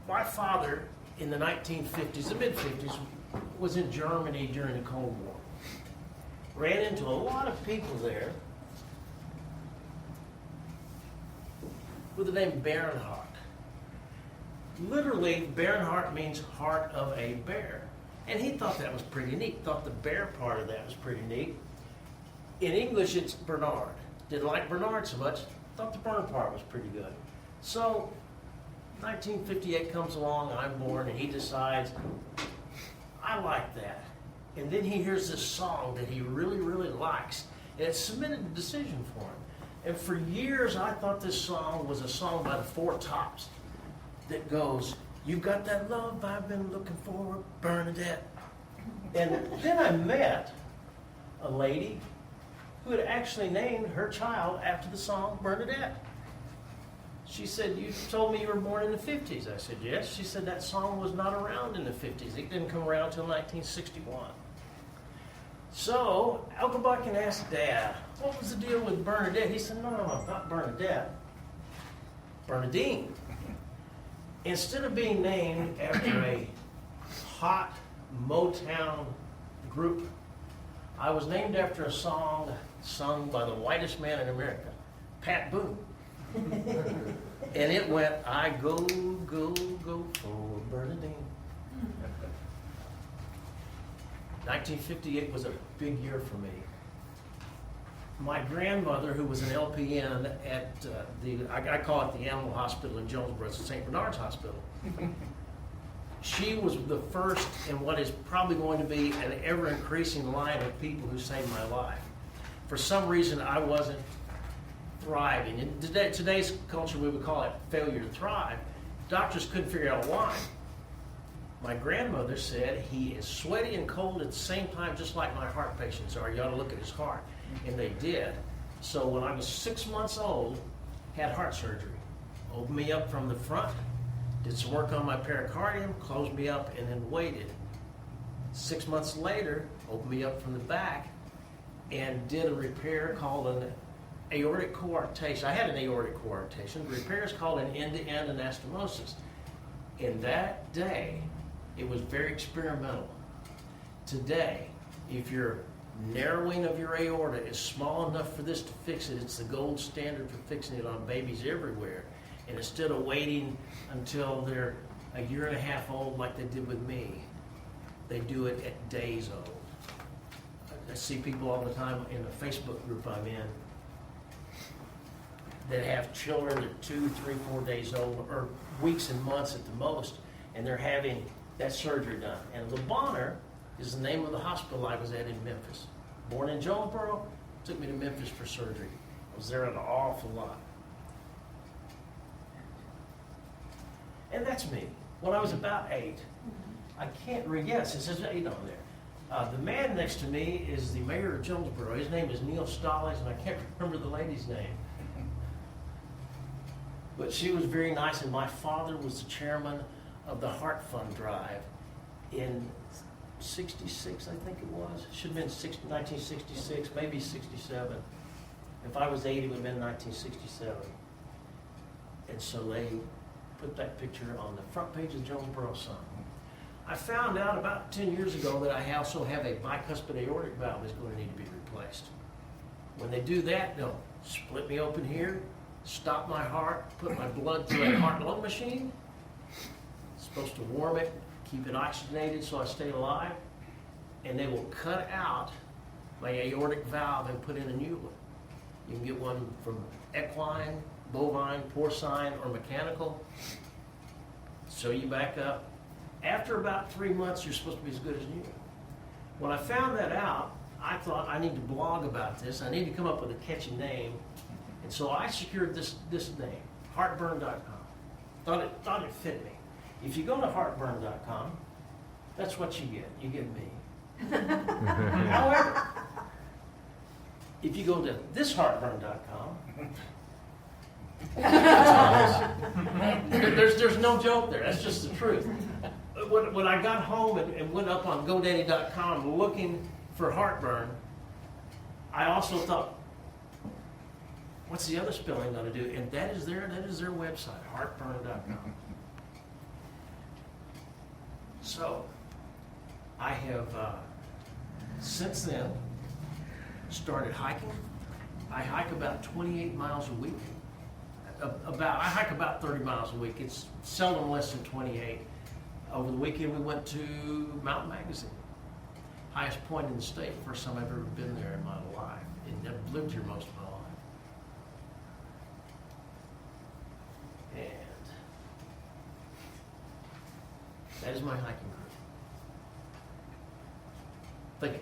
my father in the 1950s, the mid-50s, was in Germany during the Cold War. Ran into a lot of people there with the name Bernhardt. Literally, Bernhardt means heart of a bear. And he thought that was pretty neat, thought the bear part of that was pretty neat. In English, it's Bernard. Didn't like Bernard so much, thought the Bern part was pretty good. So, 1958 comes along, I'm born, and he decides, I like that. And then he hears this song that he really, really likes, and it cemented the decision for him. And for years, I thought this song was a song by the Four Tops that goes, "You've got that love I've been looking for, Bernadette." And then I met a lady who had actually named her child after the song Bernadette. She said, "You told me you were born in the 50s. I said, "Yes." She said, "That song was not around in the 50s. It didn't come around until 1961. So, Elkebucken asked Dad, "What was the deal with Bernadette?" He said, no, not Bernadette. Bernadine. Instead of being named after a hot Motown group, I was named after a song sung by the whitest man in America, Pat Boone. And it went, "I go, go, go for Bernadine." 1958 was a big year for me. My grandmother, who was an LPN at I call it the Animal Hospital in Jonesboro, it's the St. Bernard's Hospital. She was the first in what is probably going to be an ever-increasing line of people who saved my life. For some reason, I wasn't thriving. In today's culture, we would call it failure to thrive. Doctors couldn't figure out why. My grandmother said, "He is sweaty and cold at the same time, just like my heart patients are. You ought to look at his heart." And they did. So when I was 6 months old, had heart surgery. Opened me up from the front, did some work on my pericardium, closed me up, and then waited. 6 months later, opened me up from the back, and did a repair called an aortic coarctation. I had an aortic coarctation. The repair is called an end-to-end anastomosis. In that day, it was very experimental. Today, if your narrowing of your aorta is small enough for this to fix it, it's the gold standard for fixing it on babies everywhere. And instead of waiting until they're a year and a half old like they did with me, they do it at days old. I see people all the time in the Facebook group I'm in that have children that are 2, 3, 4 days old, or weeks and months at the most, and they're having that surgery done. And Le Bonheur is the name of the hospital I was at in Memphis. Born in Jonesboro, took me to Memphis for surgery. I was there an awful lot. And that's me. When I was about 8, I can't read, yes, it says 8 on there. The man next to me is the mayor of Jonesboro. His name is Neil Stollies, and I can't remember the lady's name. But she was very nice, and my father was the chairman of the Heart Fund Drive in 66, I think it was. Should have been 1966, maybe 67. If I was 8, it would have been 1967. And so they put that picture on the front page of the Jonesboro Sun. I found out about 10 years ago that I also have a bicuspid aortic valve that's going to need to be replaced. When they do that, they'll split me open here, stop my heart, put my blood through a heart-lung machine. It's supposed to warm it, keep it oxygenated so I stay alive. And they will cut out my aortic valve and put in a new one. You can get one from equine, bovine, porcine, or mechanical. Sew you back up. After about 3 months, you're supposed to be as good as new. When I found that out, I thought I need to blog about this. I need to come up with a catchy name. And so I secured this name, heartburn.com. Thought it fit me. If you go to heartburn.com, that's what you get. You get me. However, if you go to thisheartburn.com, there's no joke there. That's just the truth. When I got home and went up on GoDaddy.com looking for heartburn, I also thought, what's the other spelling going to do? And that is their website, heartburn.com. So I have, since then, started hiking. I hike about 28 miles a week. I hike about 30 miles a week. It's seldom less than 28. Over the weekend, we went to Mountain Magazine, highest point in the state. First time I've ever been there in my life, and I've lived here most of my life. And that is my hiking group. Thank you.